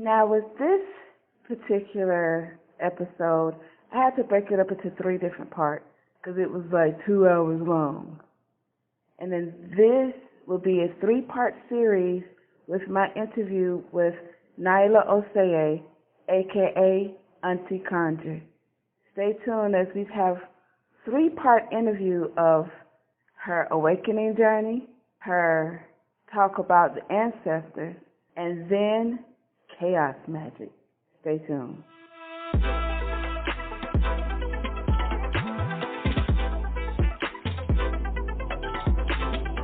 Now, with this particular episode, I had to break it up into 3 different parts because it was like 2 hours long. And then this will be a 3-part series with my interview with Nailah Oseye, A.K.A. Auntie Conjure. Stay tuned as we have 3-part interview of her awakening journey, her talk about the ancestors, and then chaos magic. Stay tuned.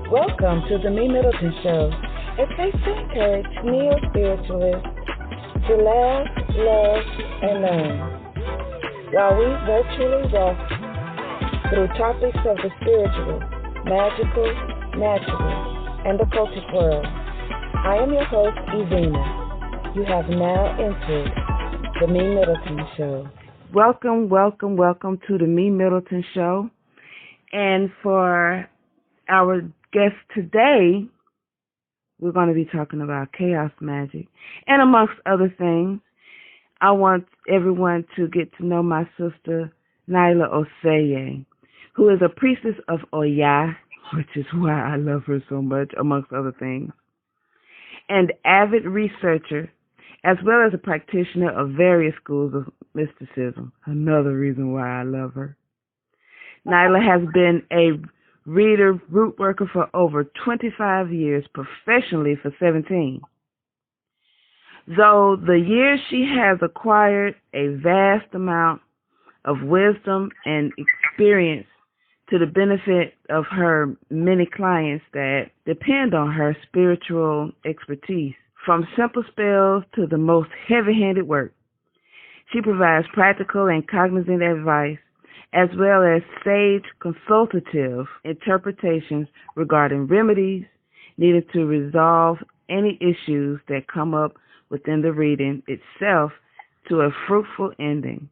Welcome to the MeMyddleton Show, a place to encourage neo-spiritualists to laugh, love, and learn, while we virtually walk through topics of the spiritual, magical, natural, and occultic world. I am your host, Evina. You have now entered the MeMyddleton Show. Welcome to the MeMyddleton Show. And for our guest today, we're going to be talking about chaos magic. And amongst other things, I want everyone to get to know my sister, Nailah Oseye, who is a priestess of Oya, which is why I love her so much, amongst other things, and avid researcher, as well as a practitioner of various schools of mysticism. Another reason why I love her. Nailah has been a reader, root worker for over 25 years, professionally for 17. Though the years she has acquired a vast amount of wisdom and experience to the benefit of her many clients that depend on her spiritual expertise, from simple spells to the most heavy-handed work. She provides practical and cognizant advice, as well as sage consultative interpretations regarding remedies needed to resolve any issues that come up within the reading itself to a fruitful ending.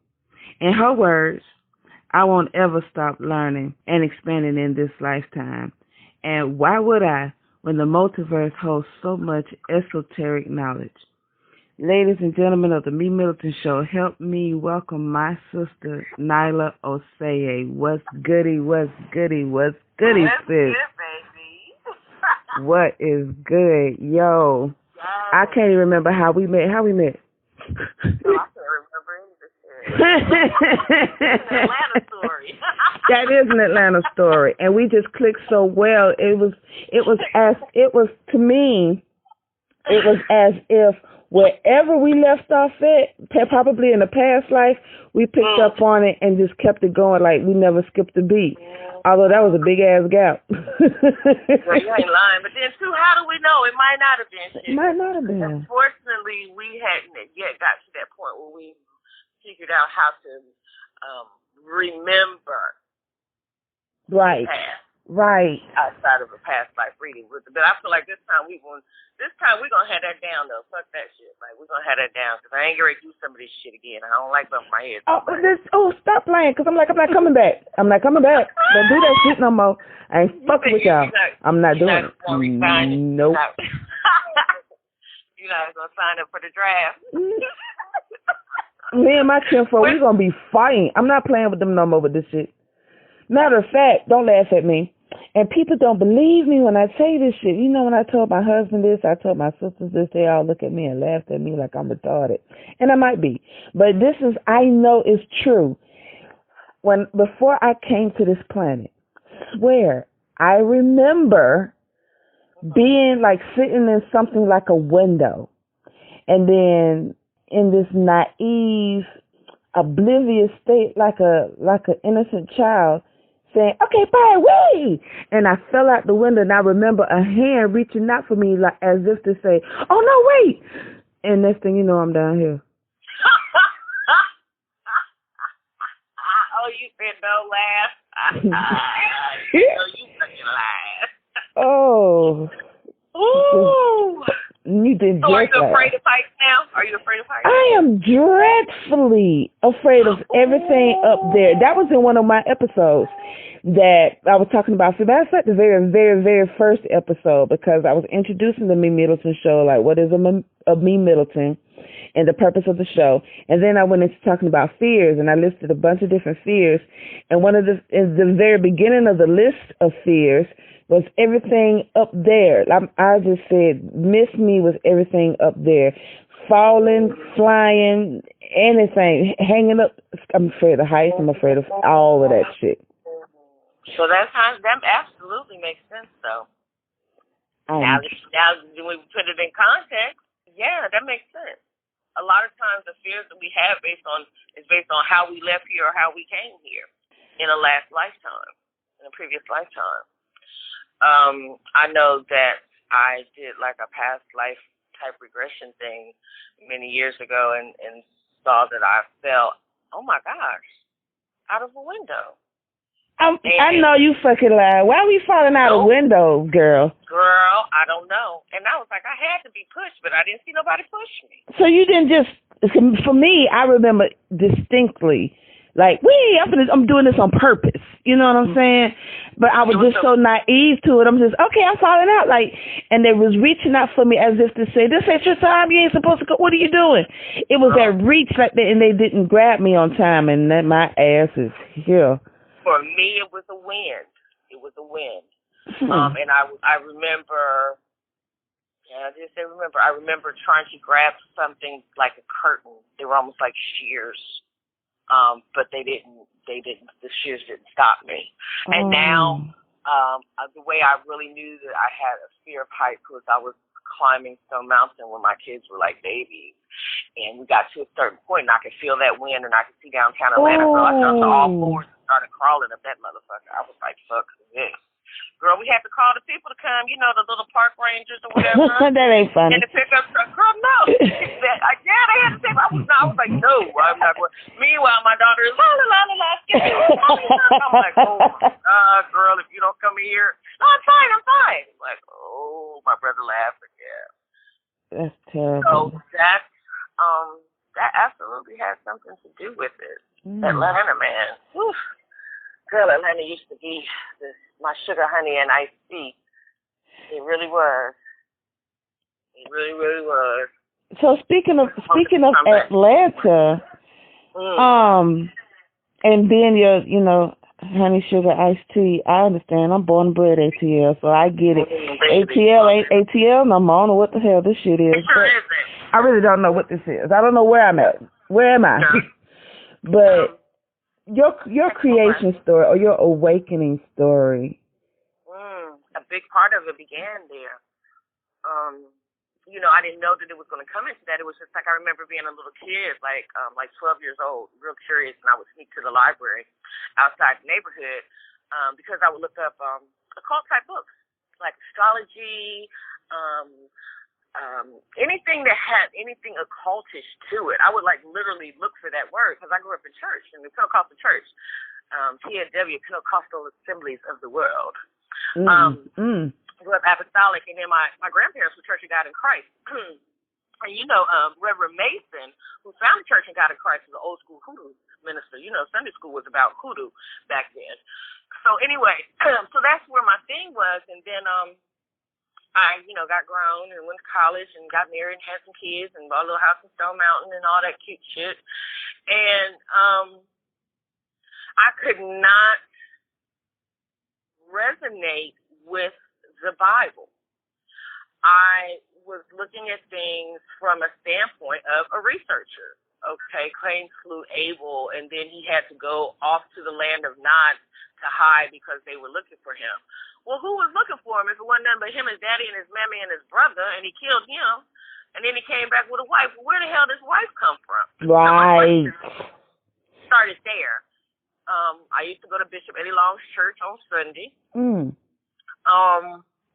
In her words, I won't ever stop learning and expanding in this lifetime. And why would I, when the multiverse holds so much esoteric knowledge? Ladies and gentlemen of the MeMyddleton Show, help me welcome my sister, Nailah Oseye. What's goody, sis? Good, baby. What is good? Yo, Yes. I can't even remember how we met. No, I can't remember any of this shit. It's an Atlanta story. That is an Atlanta story, and we just clicked so well. It was as if wherever we left off at, probably in the past life, we picked up on it and just kept it going like we never skipped a beat. Although that was a big ass gap. Well, you ain't lying, but then too, how do we know? It might not have been shit. It might not have been. Unfortunately, we hadn't yet got to that point where we figured out how to remember. Right. Right. Outside of a past life reading. But I feel like this time we're gonna have that down though. Fuck that shit. Like, we're gonna have that down because I ain't gonna do some of this shit again. I don't like bumping my head. Stop playing, because I'm not coming back. Don't do that shit no more. I ain't fucking with y'all. I'm not doing it. Nope. You're not gonna sign up for the draft. Me and my kinfolk, we're gonna be fighting. I'm not playing with them no more with this shit. Matter of fact, don't laugh at me. And people don't believe me when I say this shit. You know, when I told my husband this, I told my sisters this, they all look at me and laughed at me like I'm retarded. And I might be. But I know it's true. Before I came to this planet, swear, I remember being like sitting in something like a window. And then in this naive, oblivious state, like an innocent child, saying, "Okay, bye, wait!" And I fell out the window, and I remember a hand reaching out for me, like as if to say, "Oh no, wait!" And next thing you know, I'm down here. Oh, you said no laugh. You fucking laugh. Oh. Ooh. You did. So are you afraid of heights now? Are you afraid of heights? I am dreadfully afraid of everything up there. That was in one of my episodes that I was talking about. So that's like the very, very, very first episode, because I was introducing the MeMyddleton Show, like what is a MeMyddleton, and the purpose of the show. And then I went into talking about fears, and I listed a bunch of different fears. And one of the very beginning of the list of fears was everything up there. I just said, miss me with everything up there. Falling, flying, anything, hanging up. I'm afraid of heights. I'm afraid of all of that shit. So that absolutely makes sense, though. Now, when we put it in context, yeah, that makes sense. A lot of times the fears that we have is based on how we left here or how we came here in a last lifetime, in a previous lifetime. I know that I did like a past life type regression thing many years ago and saw that I fell, oh my gosh, out of a window. I know you fucking lied. Why are we falling out of windows, girl? Girl, I don't know. And I was like, I had to be pushed, but I didn't see nobody push me. So you didn't just, for me, I remember distinctly, like, I'm doing this on purpose. You know what I'm saying? But I was just so naive to it. I'm just, okay, I'm falling out. Like, and they was reaching out for me as if to say, this ain't your time. You ain't supposed to go. What are you doing? It was that reach like that, and they didn't grab me on time, and then my ass is here. For me, it was a wind. It was a wind. And I remember, I remember trying to grab something like a curtain. They were almost like shears. But they didn't, the shears didn't stop me. And now, the way I really knew that I had a fear of heights was I was climbing Stone Mountain when my kids were like babies. And we got to a certain point, and I could feel that wind, and I could see downtown Atlanta. So I jumped to all fours and started crawling up that motherfucker. I was like, fuck this. Girl, we had to call the people to come, the little park rangers or whatever. That ain't funny. And to pick up truck. Girl, no. They had to say, I was like, no, I'm not going. Meanwhile, my daughter is, la, la, la, la, la, I'm like, girl, if you don't come here. No, I'm fine. I'm like, oh, my brother laughing, yeah. That's terrible. So that absolutely has something to do with it. Atlanta, man. Whew. Girl, Atlanta used to be my sugar, honey, and iced tea. It really was. It really, really was. So speaking of Atlanta, and being your, honey, sugar, iced tea, I understand. I'm born and bred ATL, so I get it. ATL ain't ATL no more. I don't know what the hell this shit is. It sure isn't. I really don't know what this is. I don't know where I'm at. Where am I? But your creation story or your awakening story. A big part of it began there. I didn't know that it was going to come into that. It was just like I remember being a little kid, like 12 years old, real curious, and I would sneak to the library outside the neighborhood because I would look up occult type books like astrology, anything that had anything occultish to it. I would literally look for that word because I grew up in church, in the Pentecostal church, PNW, Pentecostal Assemblies of the World. Grew up apostolic, and then my grandparents were Church of God in Christ. And Reverend Mason, who founded Church of God in Christ, was an old school hoodoo minister. Sunday school was about hoodoo back then. So anyway, so that's where my thing was, and then I, got grown and went to college and got married and had some kids and bought a little house in Stone Mountain and all that cute shit. And I could not resonate with the Bible. I was looking at things from a standpoint of a researcher. Okay, Cain slew Abel, and then he had to go off to the land of Nod to hide because they were looking for him. Well, who was looking for him if it wasn't none but him, his daddy, and his mammy, and his brother, and he killed him, and then he came back with a wife. Well, where the hell did his wife come from? Right. Started there. I used to go to Bishop Eddie Long's church on Sunday.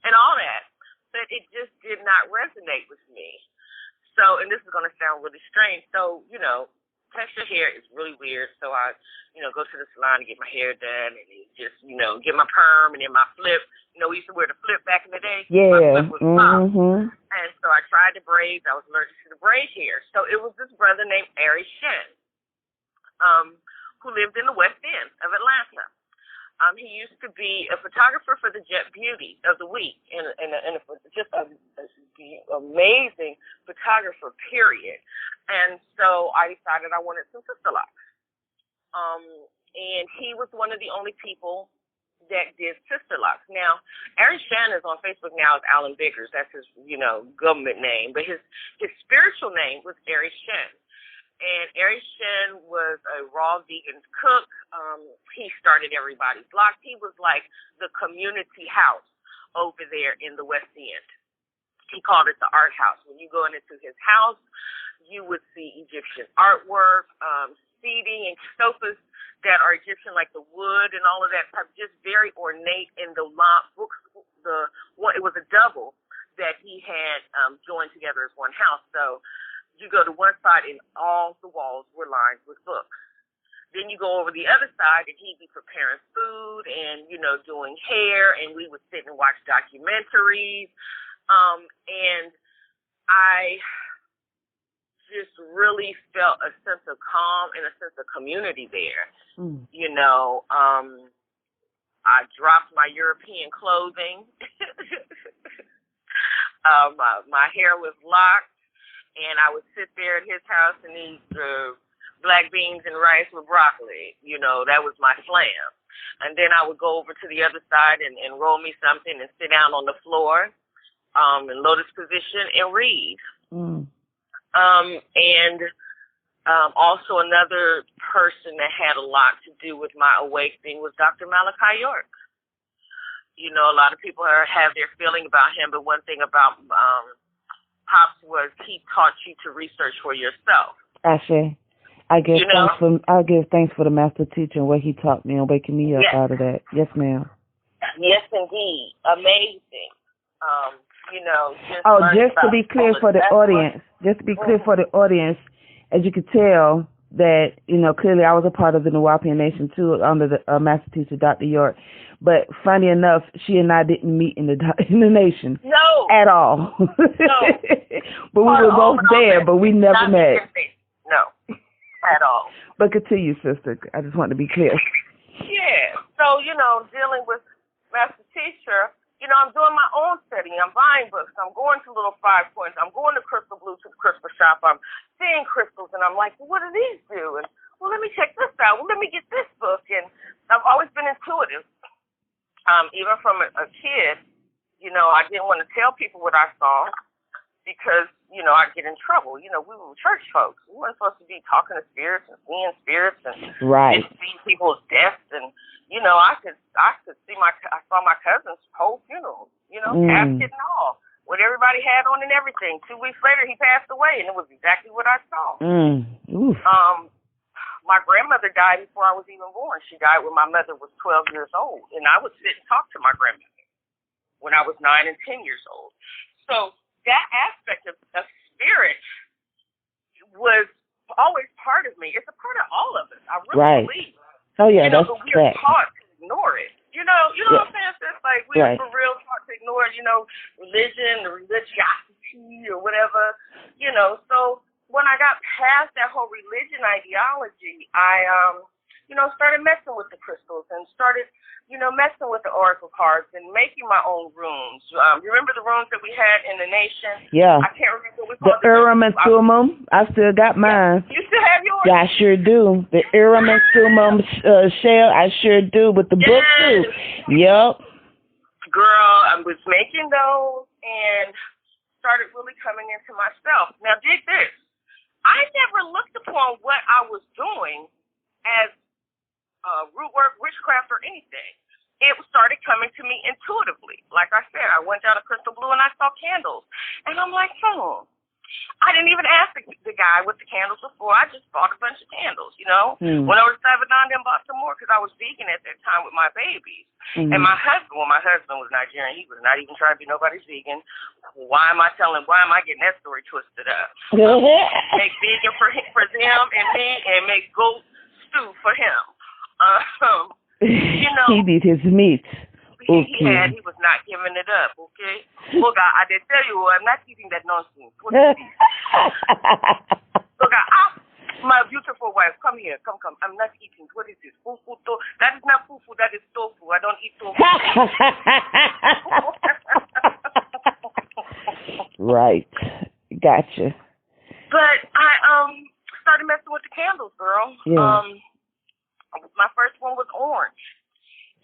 And all that. But it just did not resonate with me. So, and this is going to sound really strange. So, texture hair is really weird. So I, go to the salon and get my hair done and just, get my perm and then my flip. We used to wear the flip back in the day. Yeah. My flip was pop. And so I tried the braids. I was allergic to the braid hair. So it was this brother named Ari Shen, who lived in the West End of Atlanta. He used to be a photographer for the Jet Beauty of the Week, and just an amazing photographer, period. And so I decided I wanted some sister locks. And he was one of the only people that did sister locks. Now, Aaron Shan is on Facebook now as Alan Biggers. That's his, government name. But his spiritual name was Ari Shen. And Ari Shen was a raw vegan cook. He started Everybody's Locks. He was like the community house over there in the West End. He called it the art house. When you go into his house, you would see Egyptian artwork, seating and sofas that are Egyptian, like the wood and all of that, just very ornate. In the books, it was a double that he had joined together as one house. So you go to one side and all the walls were lined with books. Then you go over the other side and he'd be preparing food and, doing hair, and we would sit and watch documentaries. And I just really felt a sense of calm and a sense of community there. I dropped my European clothing. My hair was locked. And I would sit there at his house and eat black beans and rice with broccoli. That was my slam. And then I would go over to the other side and roll me something and sit down on the floor in lotus position and read. Also another person that had a lot to do with my awakening was Dr. Malachi York. A lot of people have their feeling about him, but one thing about Pops was he taught you to research for yourself. Ashe, I give thanks for the master teacher and what he taught me and waking me up out of that. Yes, ma'am. Yes, indeed. Amazing. Just to be clear for the audience, as you could tell that, clearly I was a part of the Nuwaubian Nation too under the master teacher, Dr. York. But funny enough, she and I didn't meet in the nation. No. At all. No. But we were both there, but we never met. No. At all. But continue, sister. I just want to be clear. Yeah. So, dealing with master teacher, I'm doing my own studying. I'm buying books. I'm going to Little 5 Points. I'm going to Crystal Blue to the crystal shop. I'm seeing crystals, and I'm like, well, what do these do? And, well, let me check this out. Well, let me get this book. And I've always been intuitive. Even from a kid, I didn't want to tell people what I saw because, I'd get in trouble. We were church folks. We weren't supposed to be talking to spirits and seeing spirits and seeing people's deaths. And, I could see I saw my cousin's whole funeral, casket and all, with everybody had on and everything. 2 weeks later, he passed away, and it was exactly what I saw. My grandmother died before I was even born. She died when my mother was 12 years old, and I would sit and talk to my grandmother when I was 9 and 10 years old. So that aspect of spirit was always part of me. It's a part of all of us. I really believe. Oh yeah, that's but we are taught to ignore it. You know what I'm saying? It's like we are for real taught to ignore it. Religion, the religiosity, or whatever. So when I got past that whole religion ideology, I, started messing with the crystals and started, messing with the oracle cards and making my own runes. You remember the runes that we had in the nation? Yeah. I can't remember what we called the Urim and Thummim. I still got mine. You still have yours? Yeah, I sure do. The Urim and Thummim shell, I sure do. With the book too. Yep. Girl, I was making those and started really coming into myself. Now, dig this. I never looked upon what I was doing as root work, witchcraft, or anything. It started coming to me intuitively. Like I said, I went down to Crystal Blue and I saw candles. And I'm like, I didn't even ask the guy with the candles before. I just bought a bunch of candles, Went over to Savannah and bought some more because I was vegan at that time with my babies. And my husband was Nigerian. He was not even trying to be nobody's vegan. Why am I getting that story twisted up? Make vegan for them and me and make goat stew for him. He did his meat. He was not giving it up, okay? Look, I did tell you, I'm not eating that nonsense. Look, my beautiful wife, come here, come. I'm not eating. What is this? Fufu? That is not fufu, that is tofu. I don't eat tofu. Right. Gotcha. But I started messing with the candles, girl. Yeah. My first one was orange,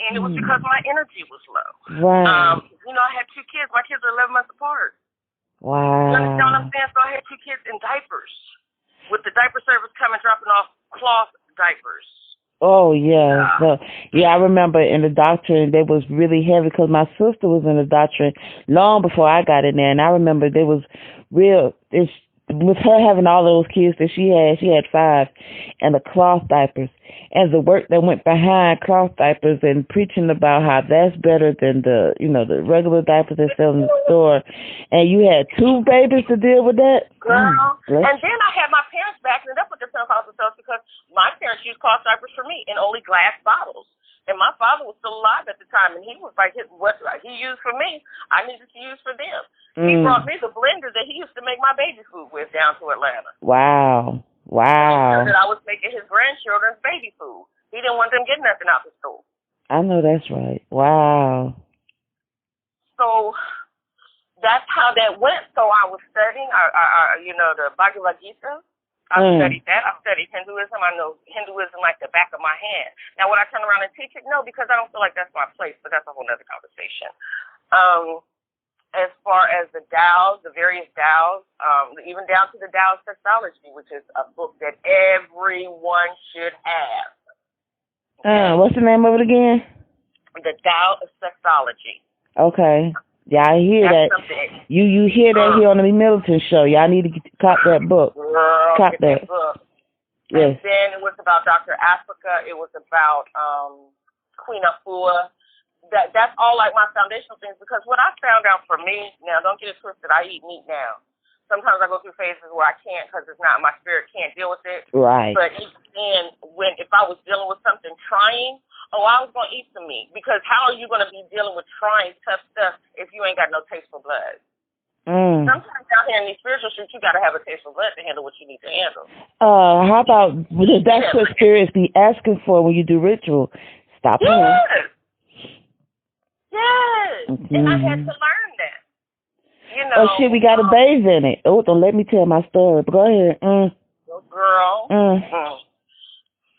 and it was because my energy was low. Right. I had 2 kids. My kids are 11 months apart. Wow. You understand what I'm saying? So I had 2 kids in diapers, with the diaper service coming dropping off cloth diapers. Oh, yeah. So, I remember in the doctrine, they was really heavy because my sister was in the doctrine long before I got in there. And I remember they was with her having all those kids that she had 5, and the cloth diapers. And the work that went behind cloth diapers and preaching about how that's better than the regular diapers they sell in the store. And you had 2 babies to deal with that? Girl. And then I had my parents backing it up with the Pentecostal stuff because my parents used cloth diapers for me in only glass bottles. And my father was still alive at the time, and he was like, what he used for me, I needed to use for them. He brought me the blender that he used to make my baby food with down to Atlanta. Wow. Wow. That I was making his grandchildren's baby food. He didn't want them getting nothing out the store. I know that's right. Wow. So that's how that went. So I was studying, the Bhagavad Gita. I studied that. I studied Hinduism. I know Hinduism like the back of my hand. Now, would I turn around and teach it? No, because I don't feel like that's my place, but that's a whole other conversation. As far as the Tao's, the various Tao's, even down to the Tao of Sexology, which is a book that everyone should have. Okay? What's the name of it again? The Tao of Sexology. Okay. Yeah, I hear that. You hear that here on the MeMyddleton Show. Y'all need to cop that book. Girl, cop that book. Yes. And then it was about Dr. Africa. It was about Queen Afua. That's all like my foundational things, because what I found out for me, now don't get it twisted, I eat meat now. Sometimes I go through phases where I can't because it's not, my spirit can't deal with it. Right. But even if I was dealing with something trying, I was going to eat some meat, because how are you going to be dealing with trying tough stuff if you ain't got no taste for blood? Sometimes out here in these spiritual streets, you got to have a taste for blood to handle what you need to handle. How about, that's what spirits be asking for when you do ritual. Stop playing. Yes. And I had to learn that. Oh, shit, we got to bathe in it. Oh, don't let me tell my story. But go ahead. Girl.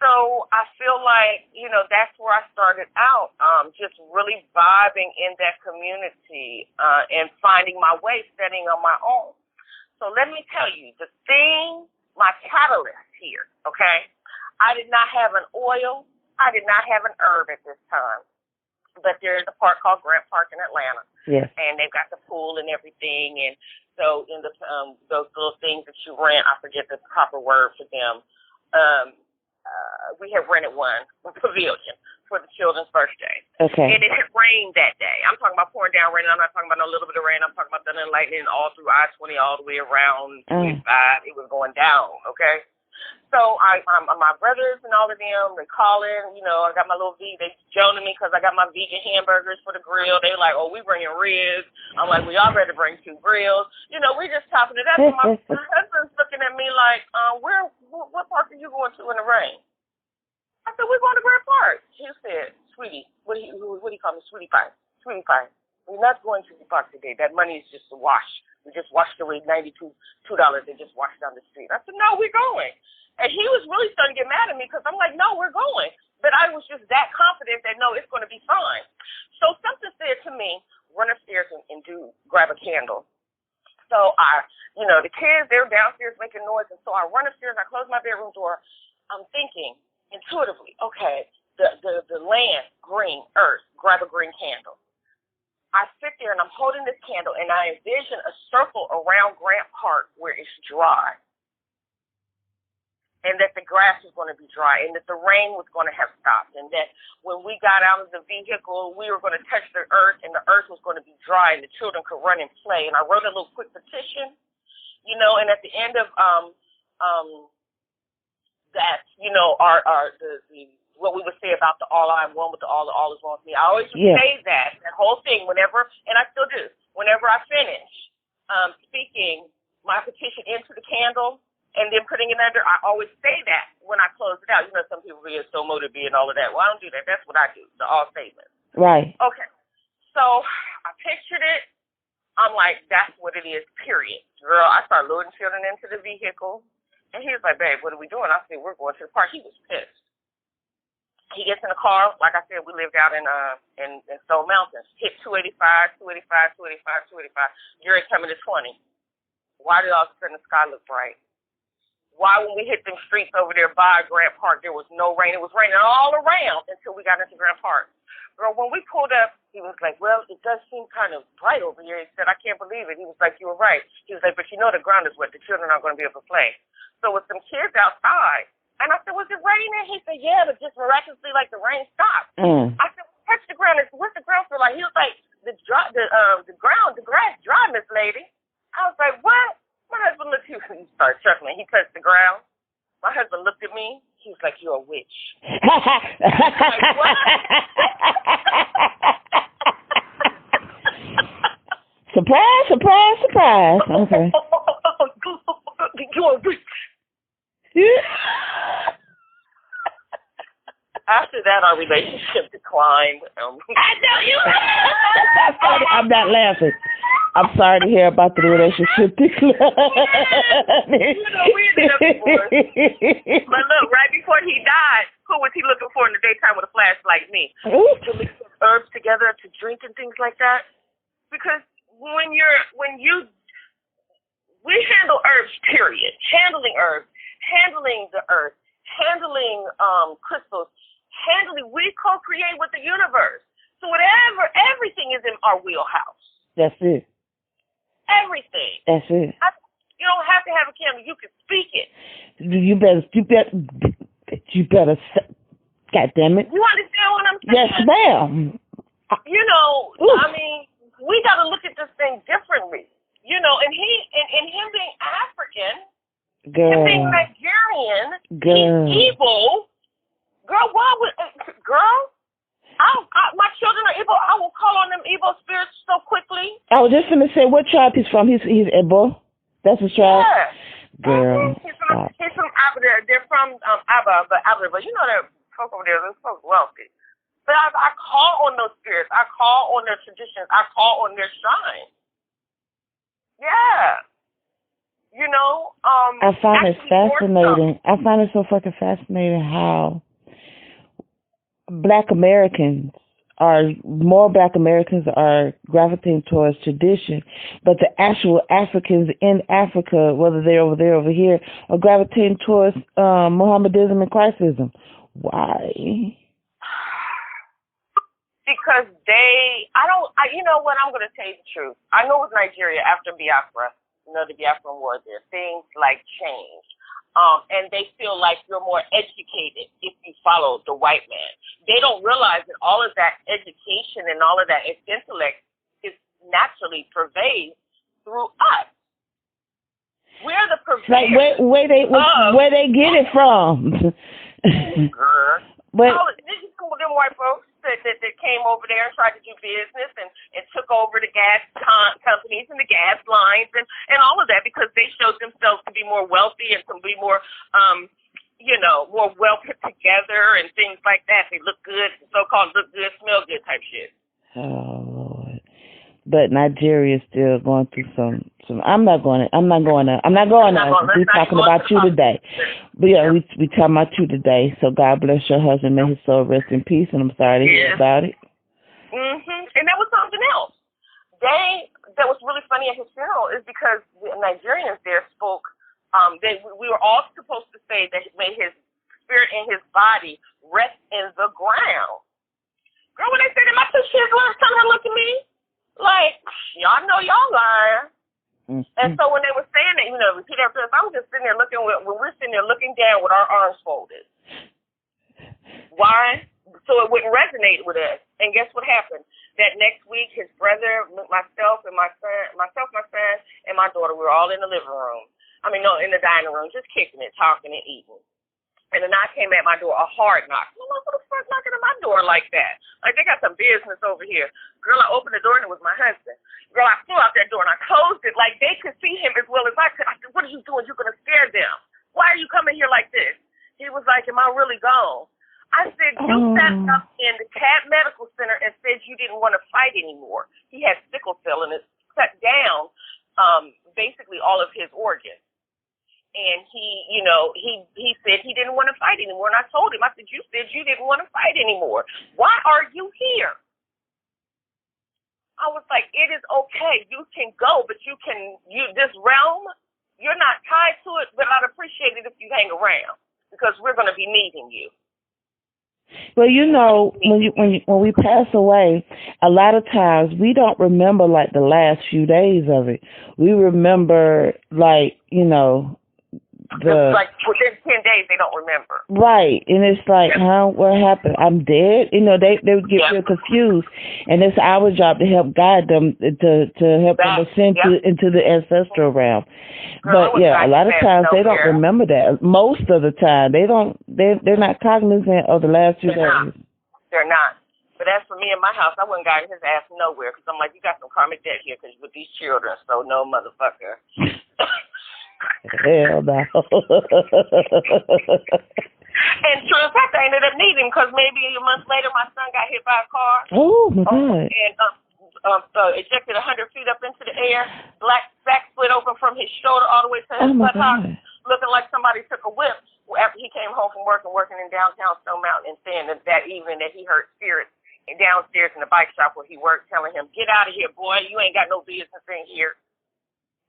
So I feel like, that's where I started out, just really vibing in that community and finding my way, studying on my own. So let me tell you, the thing, my catalyst here, okay? I did not have an oil. I did not have an herb at this time. But there's a park called Grant Park in Atlanta. Yes. And they've got the pool and everything. And so in the those little things that you rent, I forget the proper word for them, we had rented a pavilion for the children's birthday. Okay. And it had rained that day. I'm talking about pouring down rain. I'm not talking about no little bit of rain. I'm talking about thunder and lightning all through I-20 all the way around 25. It was going down, okay? So my brothers and all of them, they calling, I got my little they joning me because I got my vegan hamburgers for the grill. They like, we bringing ribs. I'm like, we all better bring 2 grills. We just topping it up. And my husband's looking at me like, what park are you going to in the rain? I said, we're going to Grant Park. He said, sweetie, what do you call me? Sweetie pie. Sweetie pie. We're not going to the park today. That money is just a wash. We just washed away $92. They just washed down the street. I said, no, we're going. And he was really starting to get mad at me because I'm like, no, we're going. But I was just that confident that, no, it's going to be fine. So something said to me, run upstairs and grab a candle. So the kids, they were downstairs making noise. And so I run upstairs, I close my bedroom door. I'm thinking intuitively, okay, the land, green, earth, grab a green candle. I sit there and I'm holding this candle and I envision a circle around Grant Park where it's dry. And that the grass was going to be dry, and that the rain was going to have stopped, and that when we got out of the vehicle, we were going to touch the earth, and the earth was going to be dry, and the children could run and play. And I wrote a little quick petition, and at the end of that, what we would say about the all I am one with the all is one with me. I always would say that whole thing whenever, and I still do, whenever I finish speaking my petition into the candle. And then putting it under, I always say that when I close it out. Some people be so motivated and all of that. Well, I don't do that. That's what I do, the all statements. Right. Okay. So I pictured it. I'm like, that's what it is, period. Girl, I start loading children into the vehicle. And he was like, babe, what are we doing? I said, we're going to the park. He was pissed. He gets in the car. Like I said, we lived out in Stone Mountains. Hit 285, 285, 285, 285. You're coming to 20. Why did all of a sudden the sky look bright? Why, when we hit them streets over there by Grant Park, there was no rain? It was raining all around until we got into Grant Park. Girl, when we pulled up, he was like, well, it does seem kind of bright over here. He said, I can't believe it. He was like, you were right. He was like, but you know the ground is wet. The children aren't going to be able to play. So with some kids outside, and I said, was it raining? He said, yeah, but just miraculously, like, the rain stopped. I said, touch the ground. What's the ground feel like? He was like, the grass dry, Miss Lady. I was like, what? My husband looked at me. He started chuckling. He touched the ground. My husband looked at me. He was like, you're a witch. Like, what? Surprise, surprise, surprise. Okay. You're a witch. After that, our relationship declined. I know you. I'm not laughing. I'm sorry to hear about the relationship decline. You know, we ended up divorced. But look, right before he died, who was he looking for in the daytime with a flashlight? Me. To mix herbs together to drink and things like that. Because we handle herbs, period. Handling herbs, handling the earth, handling crystals, we co-create with the universe. So everything is in our wheelhouse. That's it. Everything. That's it. You don't have to have a camera. You can speak it. You better. God damn it. You understand what I'm saying? Yes, ma'am. You know, Oof. I mean, we got to look at this thing differently. You know, and him being African, him being Nigerian, he's evil. Girl, my children are evil. I will call on them evil spirits so quickly. I was just gonna say, what tribe he's from? He's Igbo. That's his tribe. Yeah. Girl. He's from Abba. They're from Abba, but you know that folk over there, they're so wealthy. But I call on those spirits. I call on their traditions. I call on their shrines. Yeah. You know, I find it fascinating. I find it so fucking fascinating how Black Americans are gravitating towards tradition, but the actual Africans in Africa, whether they're over there, over here, are gravitating towards Mohammedanism and Christism. Why? Because you know what, I'm going to tell you the truth. I know with Nigeria, after Biafra, the Biafran war there, things like changed. And they feel like you're more educated if you follow the white man. They don't realize that all of that education and all of that intellect is naturally pervades through us. We're the purveyors. Like where they get it from? But some of them white folks that came over there and tried to do business and took over the gas companies and the gas lines and all of that because they showed themselves to be more wealthy and to be more, more well put together and things like that. They look good, so-called look good, smell good type shit. Oh, Lord. But Nigeria is still going through some. I'm not going to. We're talking about you today. But yeah, we talking about you today. So God bless your husband. May his soul rest in peace. And I'm sorry to hear about it. And that was something else. That was really funny at his funeral is because the Nigerians there spoke. We were all supposed to say that may his spirit and his body rest in the ground. Girl, when they said that, my two kids last time they looked at me like, y'all know y'all lying. And so when they were saying that, repeat after us, I'm just sitting there looking, when we're sitting there looking down with our arms folded. Why? So it wouldn't resonate with us. And guess what happened? That next week, his brother, myself, my son, and my daughter, we were all in the living room. In the dining room, just kicking it, talking and eating. And the knock came at my door, a hard knock. I'm like, what the fuck knocking at my door like that? Like, they got some business over here. Girl, I opened the door, and it was my husband. Girl, I flew out that door, and I closed it. Like, they could see him as well as I could. I said, what are you doing? You're going to scare them. Why are you coming here like this? He was like, am I really gone? I said, you sat up in the CAT Medical Center and said you didn't want to fight anymore. He had sickle cell, and it cut down basically all of his organs. And he said he didn't want to fight anymore. And I told him, I said, you said you didn't want to fight anymore. Why are you here? I was like, it is okay. You can go, but this realm, you're not tied to it, but I'd appreciate it if you hang around because we're going to be needing you. Well, when we pass away, a lot of times we don't remember like the last few days of it. We remember like within 10 days, they don't remember. Right, and it's like, what happened? I'm dead. They would get real confused, and it's our job to help guide them to help them ascend into the ancestral realm. But a lot of times they don't remember that. Most of the time, they're not cognizant of the last few days. They're not. But as for me in my house, I wouldn't guide his ass nowhere because I'm like, you got some karmic debt here because with these children, so no motherfucker. Hell no. And true in fact, I ended up needing him because maybe a month later my son got hit by a car. Oh, my God. And ejected 100 feet up into the air. Black sack split open from his shoulder all the way to his buttock, looking like somebody took a whip. After he came home from work and working in downtown Stone Mountain and saying that evening that he heard spirits downstairs in the bike shop where he worked telling him, get out of here, boy. You ain't got no business in here.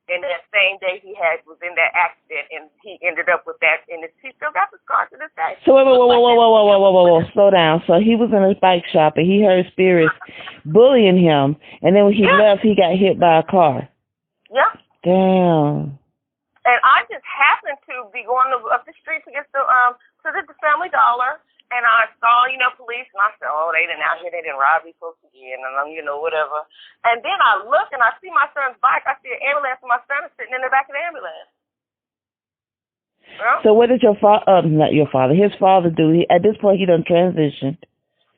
And that same day he was in that accident, and he ended up with that, and he still got the scar to this day. So whoa, slow down. So he was in a bike shop, and he heard spirits bullying him, and then when he left, he got hit by a car. Yeah. Damn. And I just happened to be going up the street to get to the Family Dollar, and I saw, police, and I said, oh, they didn't out here, they didn't rob these folks again, and whatever. And then I look, and I see my son's bike. I see an ambulance, and my son is sitting in the back of the ambulance. Yeah. So what did his father do? At this point, he done transitioned.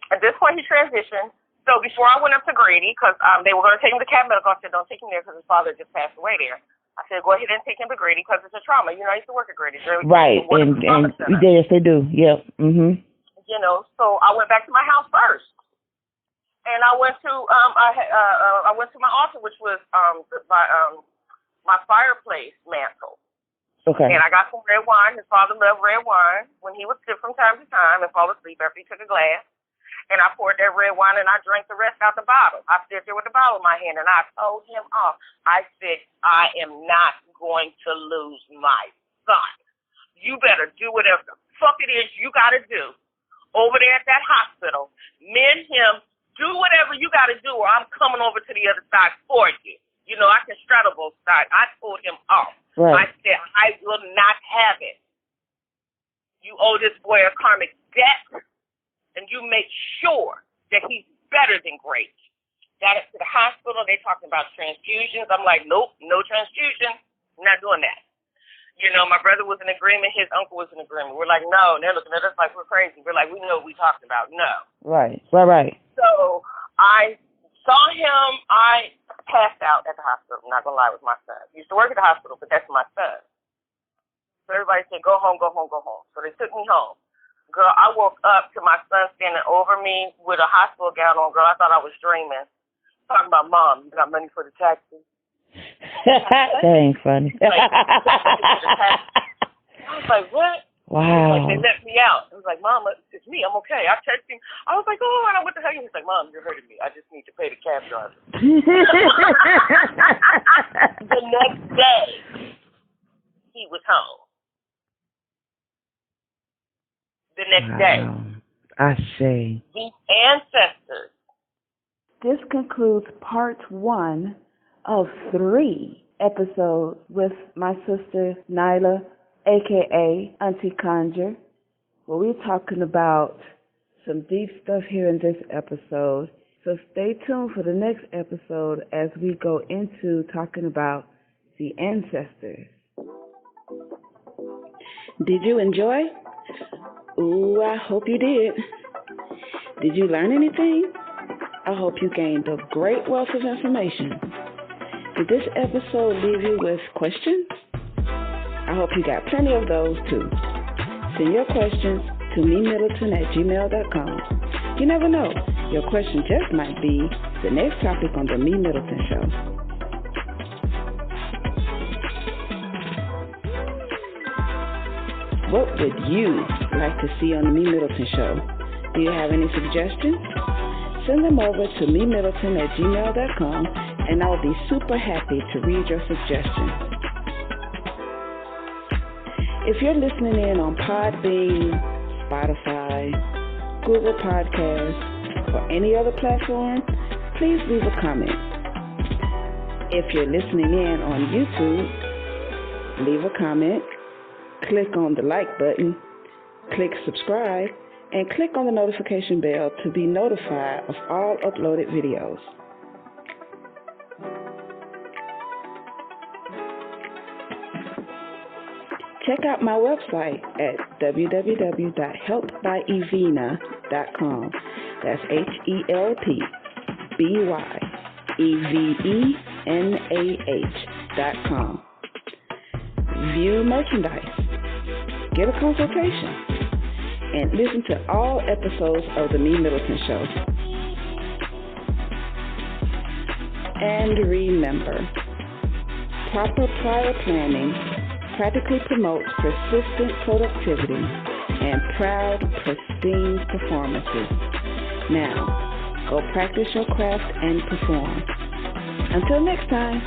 At this point, he transitioned. So before I went up to Grady, because they were going to take him to Cat Medical, I said, don't take him there because his father just passed away there. I said, go ahead and take him to Grady because it's a trauma. I used to work at Grady. Right, and yes, they do. Yep. Mm-hmm. So I went back to my house first, and I went to I went to my altar, which was my fireplace mantle. Okay. And I got some red wine. His father loved red wine. When he would sit from time to time and fall asleep after he took a glass, and I poured that red wine and I drank the rest out the bottle. I stood there with the bottle in my hand, and I told him off. I said, I am not going to lose my son. You better do whatever the fuck it is you got to do over there at that hospital. Mend him. Do whatever you got to do, or I'm coming over to the other side for you. I can straddle both sides. I told him off. Right. I said, I will not have it. You owe this boy a karmic debt, and you make sure that he's better than great. Got it to the hospital. They talking about transfusions. I'm like, nope, no transfusion. I'm not doing that. My brother was in agreement. His uncle was in agreement. We're like, no. And they're looking at us like we're crazy. We're like, we know what we talking about. No. Right. So I saw him. I passed out at the hospital. I'm not going to lie, with my son. He used to work at the hospital, but that's my son. So everybody said, go home, go home, go home. So they took me home. Girl, I woke up to my son standing over me with a hospital gown on. Girl, I thought I was dreaming. Talking about, Mom, you got money for the taxi? That ain't funny. I was like, what? Wow. They let me out. I was like, Mom, it's me. I'm okay. I texted him. I was like, oh, what the hell? He's like, Mom, you're hurting me. I just need to pay the cab driver. The next day, he was home. The next day. I see. The ancestors. This concludes part 1 of 3 episodes with my sister Nailah, A.K.A. Auntie Conjure, where we're talking about some deep stuff here in this episode. So stay tuned for the next episode as we go into talking about the ancestors. Did you enjoy? Ooh, I hope you did. Did you learn anything? I hope you gained a great wealth of information. Did this episode leave you with questions? I hope you got plenty of those too. Send your questions to MeMyddleton@gmail.com. You never know, your question just might be the next topic on the MeMyddleton Show. What would you like to see on the MeMyddleton Show? Do you have any suggestions? Send them over to MeMyddleton@gmail.com, and I'll be super happy to read your suggestions. If you're listening in on Podbean, Spotify, Google Podcasts, or any other platform, please leave a comment. If you're listening in on YouTube, leave a comment, click on the like button, click subscribe, and click on the notification bell to be notified of all uploaded videos. Check out my website at www.helpbyevena.com. That's HELPBYEVENAH.com. View merchandise, get a consultation, and listen to all episodes of the MeMyddleton Show. And remember, proper prior planning practically promotes persistent productivity and proud, pristine performances. Now, go practice your craft and perform. Until next time.